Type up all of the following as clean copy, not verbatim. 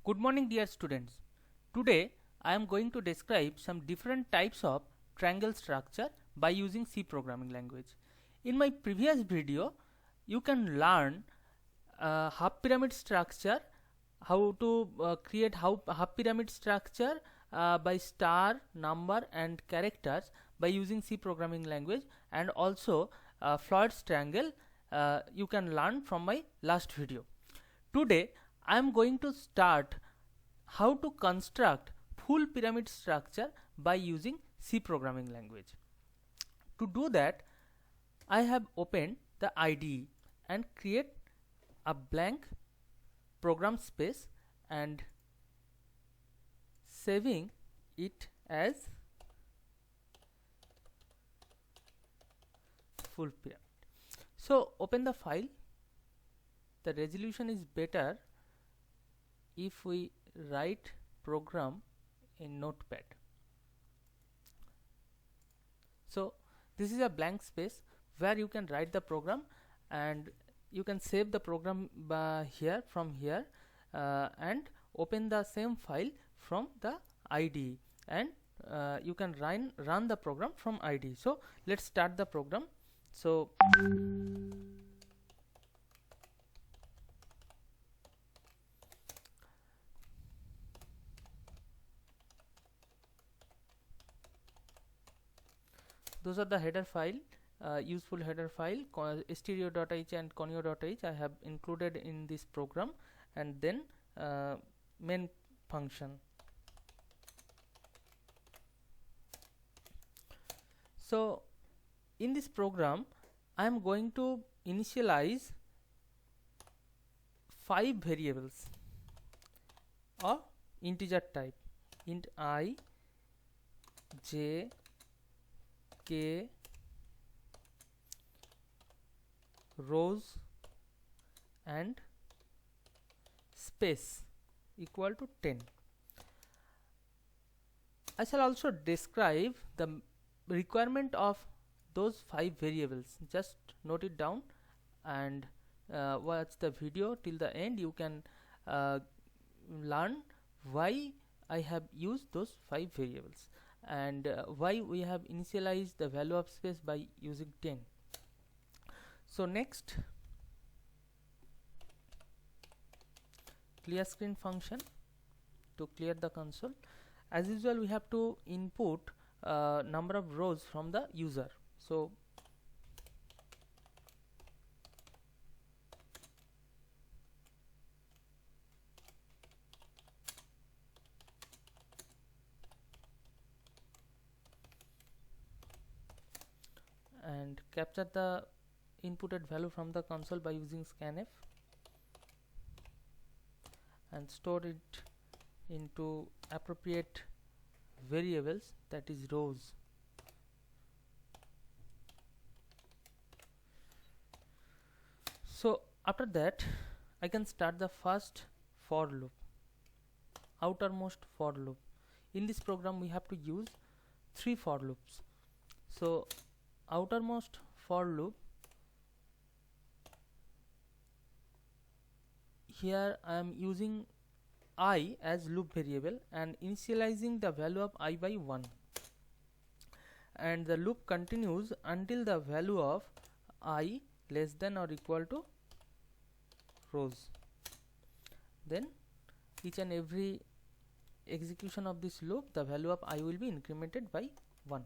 Good morning dear students. Today I am going to describe some different types of triangle structure by using C programming language. In my previous video you can learn half pyramid structure, how to create half pyramid structure by star, number and characters by using C programming language, and also Floyd's triangle you can learn from my last video. Today I am going to start how to construct full pyramid structure by using C programming language. To do that, I have opened the IDE and create a blank program space and saving it as full pyramid. So open the file. The resolution is better if we write program in Notepad. So this is a blank space where you can write the program, and you can save the program from here and open the same file from the IDE, and you can run the program from IDE. So let's start the program. So those are the header file, useful header file, stereo.h and conio.h I have included in this program, and then main function. So in this program I am going to initialize 5 variables of integer type: int I, j, k, rows and space equal to 10. I shall also describe the requirement of those 5 variables. Just note it down and watch the video till the end. You can learn why I have used those 5 variables and why we have initialized the value of space by using 10. So next, clear screen function to clear the console. As usual, we have to input number of rows from the user. So and capture the inputted value from the console by using scanf and store it into appropriate variables, that is rows. So after that I can start the first for loop, outermost for loop. In this program we have to use 3 for loops. So outermost for loop, here I am using I as loop variable and initializing the value of I by 1, and the loop continues until the value of I less than or equal to rows. Then each and every execution of this loop, the value of I will be incremented by 1.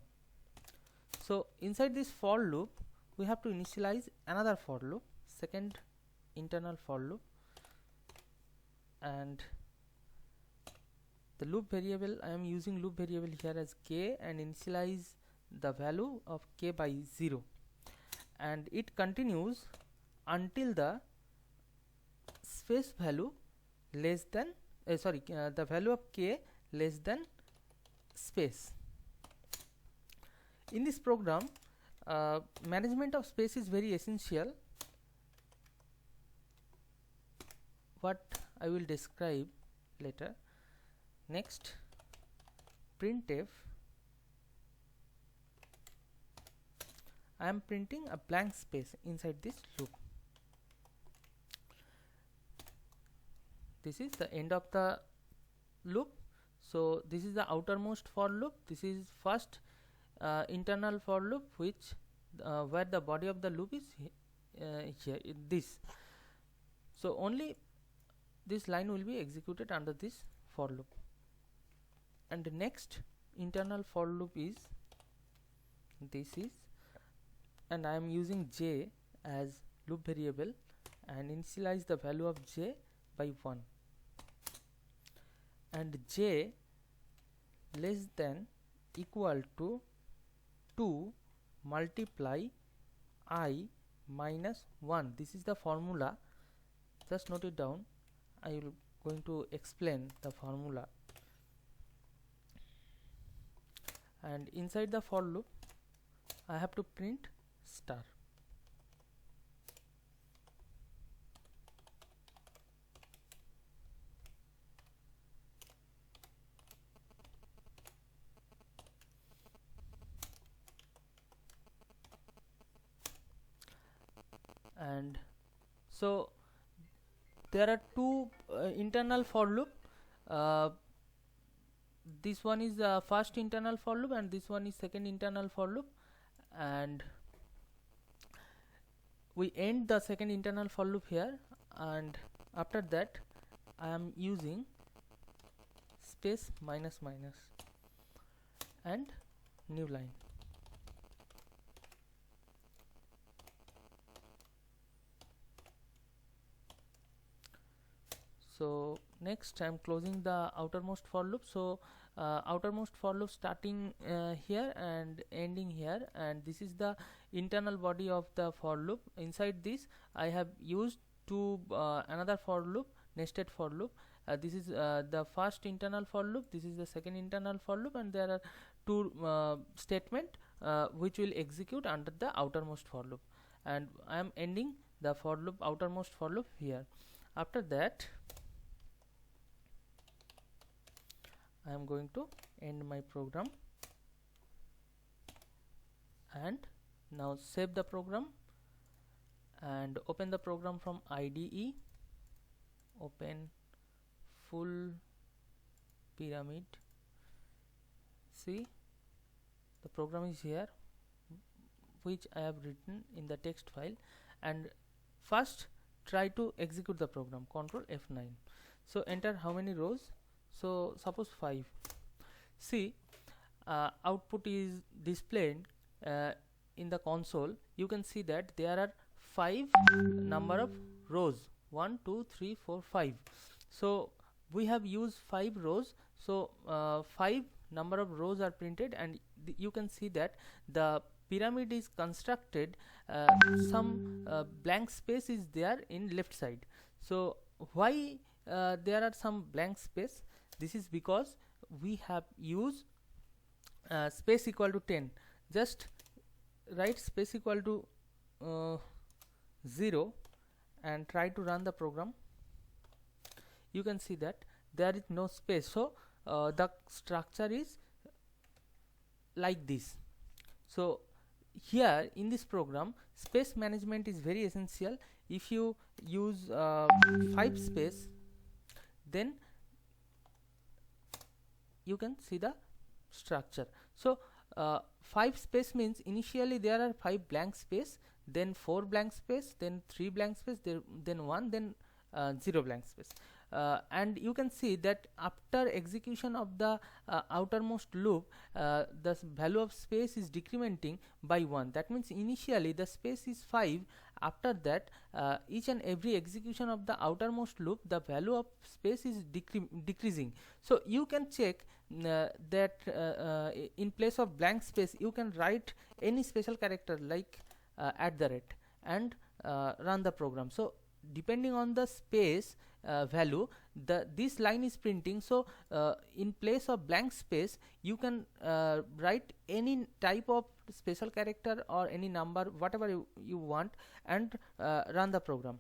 So inside this for loop we have to initialize another for loop, second internal for loop, and the loop variable, I am using loop variable here as k and initialize the value of k by 0, and it continues until the space value less than the value of k less than space. In this program management of space is very essential, what I will describe later. Next, printf, I am printing a blank space inside this loop. this is the end of the loop. So this is the outermost for loop. This is first internal for loop, which where the body of the loop is here in this. So only this line will be executed under this for loop. And the next internal for loop is this is, and I am using j as loop variable and initialize the value of j by 1, and j less than equal to 2 multiply I minus 1. This is the formula, just note it down. I will going to explain the formula. And inside the for loop I have to print star. And so there are two internal for loop. This one is the first internal for loop and this one is second internal for loop, and we end the second internal for loop here, and after that I am using space minus minus and new line. So next I am closing the outermost for loop. So outermost for loop starting here and ending here, and this is the internal body of the for loop. Inside this I have used two another for loop, nested for loop. This is the first internal for loop, this is the second internal for loop, and there are two statement which will execute under the outermost for loop, and I am ending the for loop, outermost for loop here. After that I am going to end my program, and now save the program and open the program from IDE. Open full pyramid. See, the program is here, which I have written in the text file, and first try to execute the program. Control F9. So enter how many rows. So suppose 5. See, output is displayed in the console. You can see that there are 5 number of rows, 1 2 3 4 5. So we have used 5 rows, so 5 number of rows are printed, and you can see that the pyramid is constructed, some blank space is there in left side. So why there are some blank space? This is because we have used space equal to 10. Just write space equal to 0 and try to run the program. You can see that there is no space, so the structure is like this. So here in this program, space management is very essential. If you use 5 space, then you can see the structure. So 5 space means initially there are 5 blank space, then 4 blank space, then 3 blank space, then 1, then 0 blank space. And you can see that after execution of the outermost loop, the value of space is decrementing by 1. That means initially the space is 5. After that, each and every execution of the outermost loop, the value of space is decreasing. So you can check that in place of blank space you can write any special character like @ and run the program. So depending on the space value, this line is printing. So in place of blank space you can write any type of special character or any number, whatever you want, and run the program.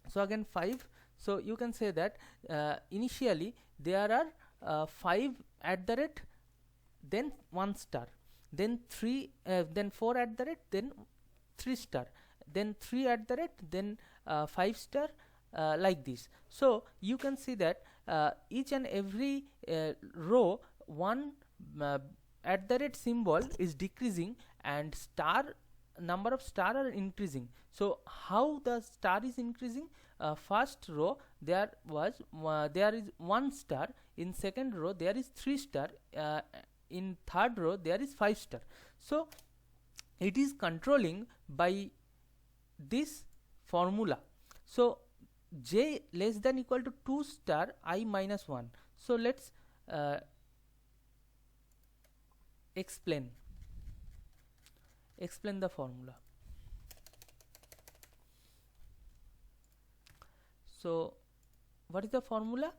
So again 5. So you can say that initially there are 5 @ then 1 star, then 3 then 4 @ then 3 star, then 3 @ then 5 star, like this. So you can see that each and every row one at the rate symbol is decreasing and star number of star are increasing. So how the star is increasing? First row there is 1 star, in second row there is 3 star, in third row there is 5 star. So it is controlling by this formula. So j less than equal to 2 star I minus 1. So let's explain the formula. So what is the formula?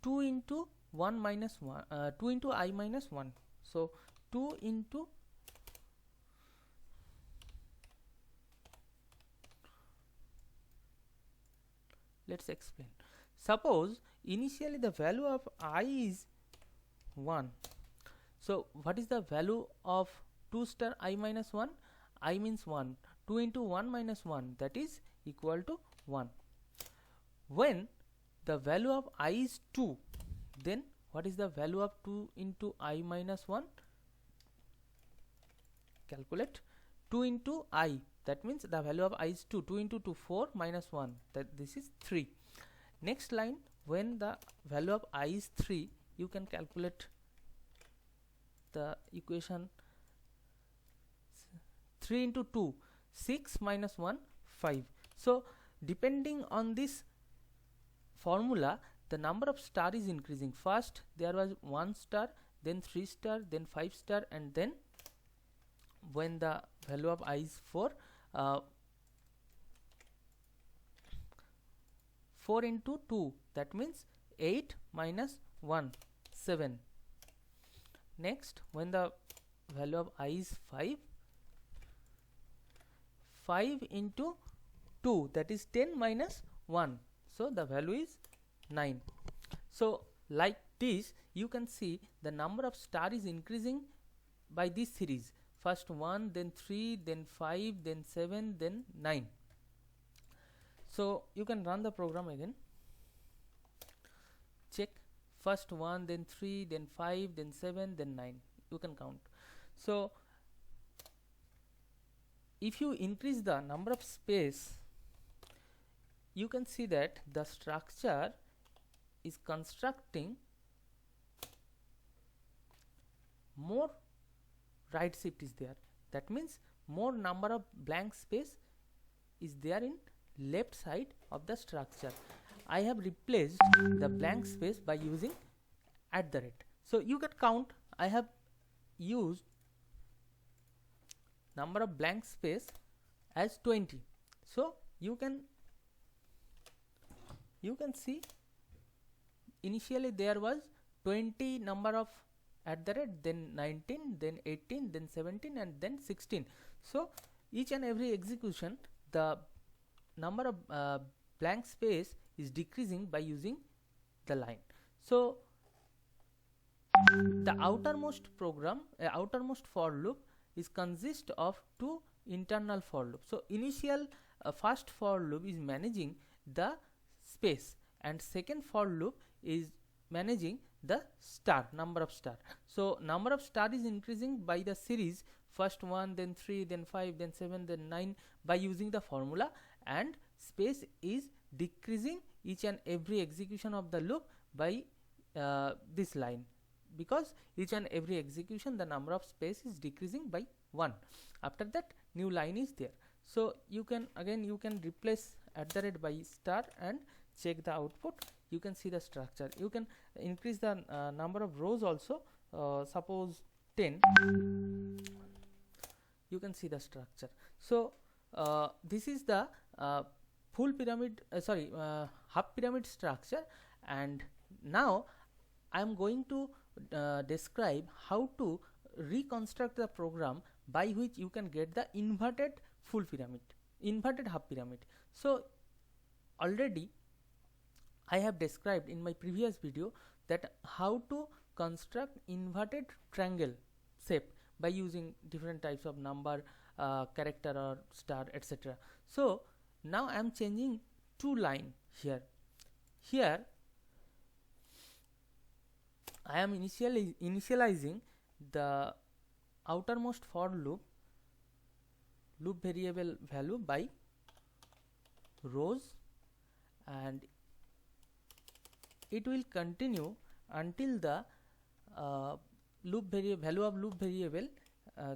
2 into 1 minus 1, 2 into I minus 1. So 2 into let's explain. Suppose initially the value of I is 1. So what is the value of 2 star I minus 1? I means 1. 2 into 1 minus 1, that is equal to 1. When the value of I is 2, then what is the value of 2 into I minus 1? Calculate. 2 into I, that means the value of I is 2. 2 into 2, 4 minus 1, that this is 3. Next line, when the value of I is 3, you can calculate the equation. 3 into 2, 6 minus 1, 5. So depending on this formula, the number of star is increasing. First there was 1 star, then 3 star, then 5 star, and then when the value of I is 4, 4 into 2, that means 8 minus 1, 7. Next, when the value of I is 5, 5 into 2, that is 10 minus 1. So the value is 9. So like this, you can see the number of star is increasing by this series. First 1, then 3, then 5, then 7, then 9. So you can run the program again. Check. First 1, then 3, then 5, then 7, then 9. You can count. So if you increase the number of space, you can see that the structure is constructing more right shift is there. That means more number of blank space is there in left side of the structure. I have replaced the blank space by using @. So you can count. I have used number of blank space as 20. So you can see initially there was 20 number of @, then 19, then 18, then 17, and then 16. So each and every execution the number of blank space is decreasing by using the line. So the outermost program, outermost for loop is consist of two internal for loops. So initial first for loop is managing the space, and second for loop is managing the star, number of star. So number of star is increasing by the series, first 1, then 3, then 5, then 7, then 9 by using the formula, and space is decreasing each and every execution of the loop by this line, because each and every execution the number of space is decreasing by 1. After that new line is there. So you can replace @ by star and check the output. You can see the structure. You can increase the number of rows also, suppose 10. You can see the structure. So this is the full pyramid, half pyramid structure. And now I am going to describe how to reconstruct the program by which you can get the inverted full pyramid, inverted half pyramid. So already I have described in my previous video that how to construct inverted triangle shape by using different types of number, character or star, etc. So now I am changing two line Here I am initializing the outermost for loop variable value by rows, and it will continue until the value of loop variable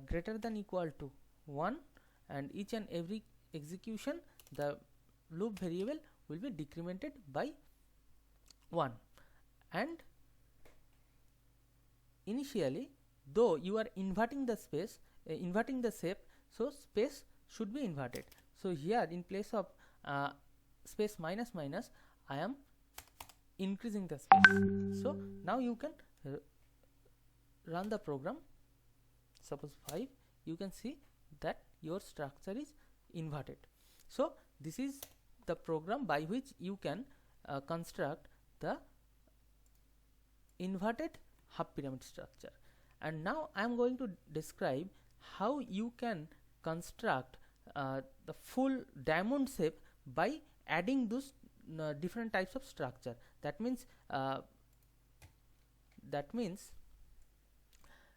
greater than equal to 1, and each and every execution the loop variable will be decremented by 1. And initially, though you are inverting the space, inverting the shape, so space should be inverted. So here in place of space minus minus, I am increasing the space. So now you can run the program. Suppose 5, you can see that your structure is inverted. So this is the program by which you can construct the inverted half pyramid structure. And now I am going to describe how you can construct the full diamond shape by adding those different types of structure. That means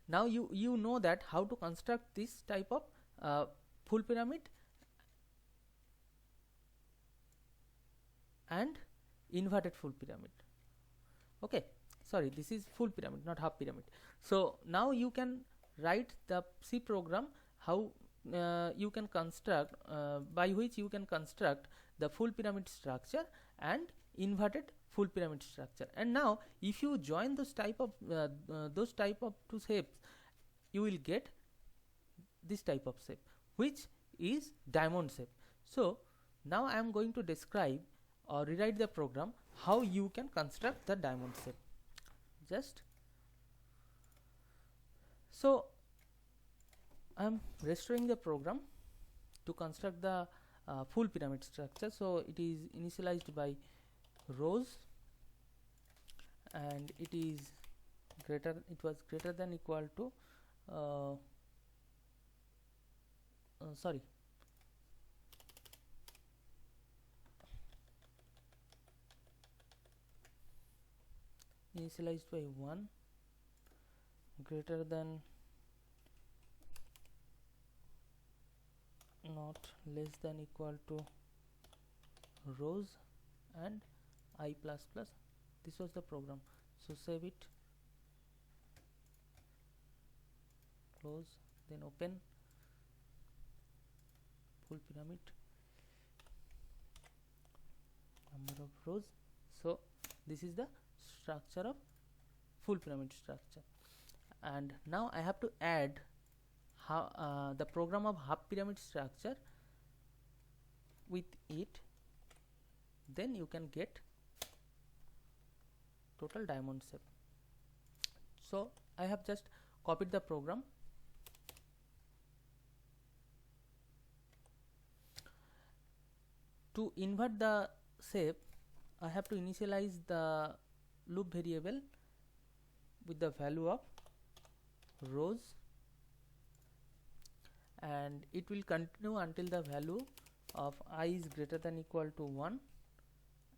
now you know that how to construct this type of full pyramid and inverted full pyramid. Okay, sorry, this is full pyramid, not half pyramid. So now you can write the C program how you can construct by which you can construct the full pyramid structure and inverted full pyramid structure. And now if you join those type of two shapes, you will get this type of shape, which is diamond shape. So now I am going to describe or rewrite the program how you can construct the diamond shape. Just so I am restoring the program to construct the full pyramid structure. So it is initialized by rows, and it was greater than equal to sorry, initialized by 1, greater than not less than equal to rows, and I plus plus. This was the program. So save it, close, then open full pyramid, number of rows. So this is the structure of full pyramid structure. And now I have to add how the program of half pyramid structure with it, then you can get total diamond shape. So I have just copied the program. To invert the shape, I have to initialize the loop variable with the value of rows, and it will continue until the value of I is greater than equal to 1,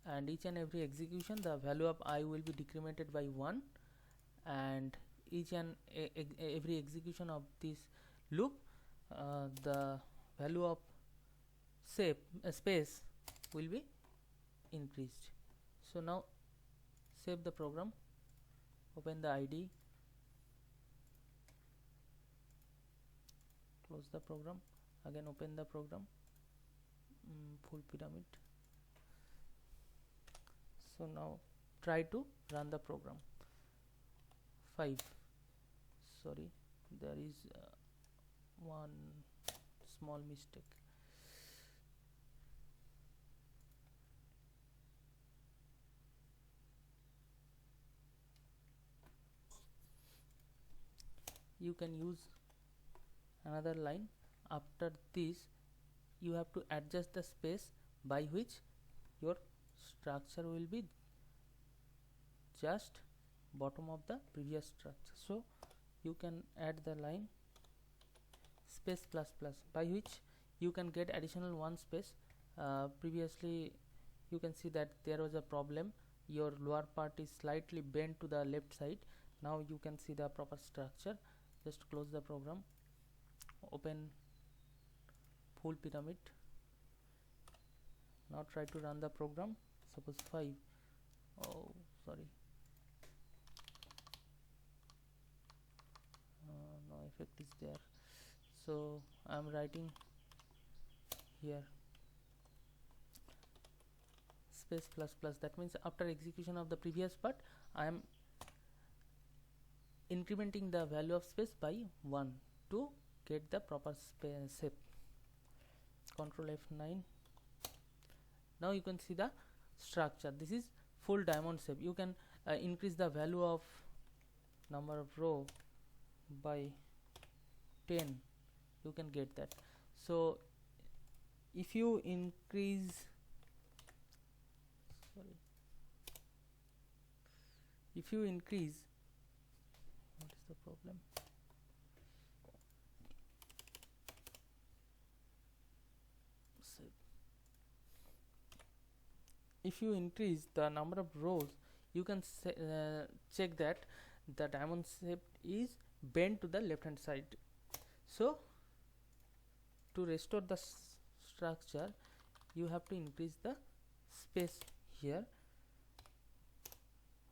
and each and every execution the value of I will be decremented by 1, and each and every execution of this loop the value of space will be increased. So now save the program, open the IDE, close the program, again open the program, full pyramid. So now try to run the program. 5, sorry, there is one small mistake. You can use another line. After this you have to adjust the space by which your structure will be just bottom of the previous structure. So you can add the line space plus plus, by which you can get additional 1 space. Previously you can see that there was a problem. Your lower part is slightly bent to the left side. Now you can see the proper structure. Just close the program, open full pyramid. Now try to run the program. Suppose 5. Oh, sorry. No effect is there. So I am writing here space plus plus. That means after execution of the previous part, I am incrementing the value of space by 1 to get the proper shape. Control F9. Now you can see the structure. This is full diamond shape. You can increase the value of number of row by 10. You can get that. So if you increase, if you increase, what is the problem? If you increase the number of rows, you can check that the diamond shape is bent to the left hand side. So to restore the structure, you have to increase the space here,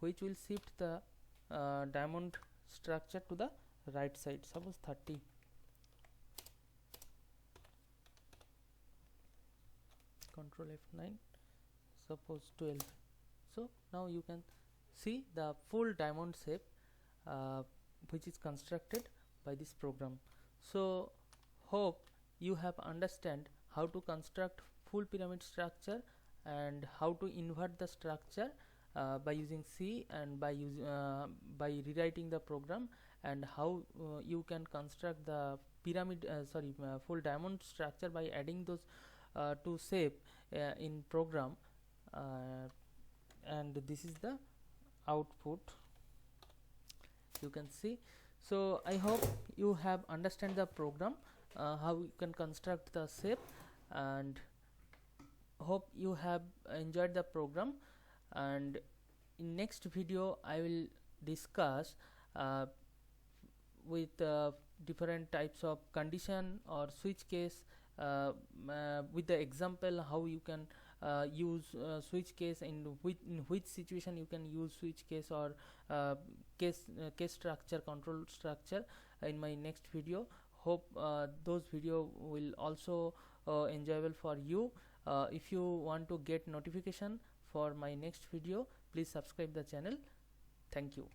which will shift the diamond structure to the right side. Suppose 30. Control F9. Suppose 12. So now you can see the full diamond shape which is constructed by this program. So hope you have understand how to construct full pyramid structure and how to invert the structure by using C and by rewriting the program, and how you can construct the pyramid full diamond structure by adding those two shape in program, and this is the output you can see. So I hope you have understand the program, how you can construct the shape, and hope you have enjoyed the program. And in next video I will discuss with different types of condition or switch case, with the example how you can use switch case, in which situation you can use switch case or case structure, control structure, in my next video. Hope those video will also enjoyable for you. If you want to get notification for my next video, please subscribe the channel. Thank you.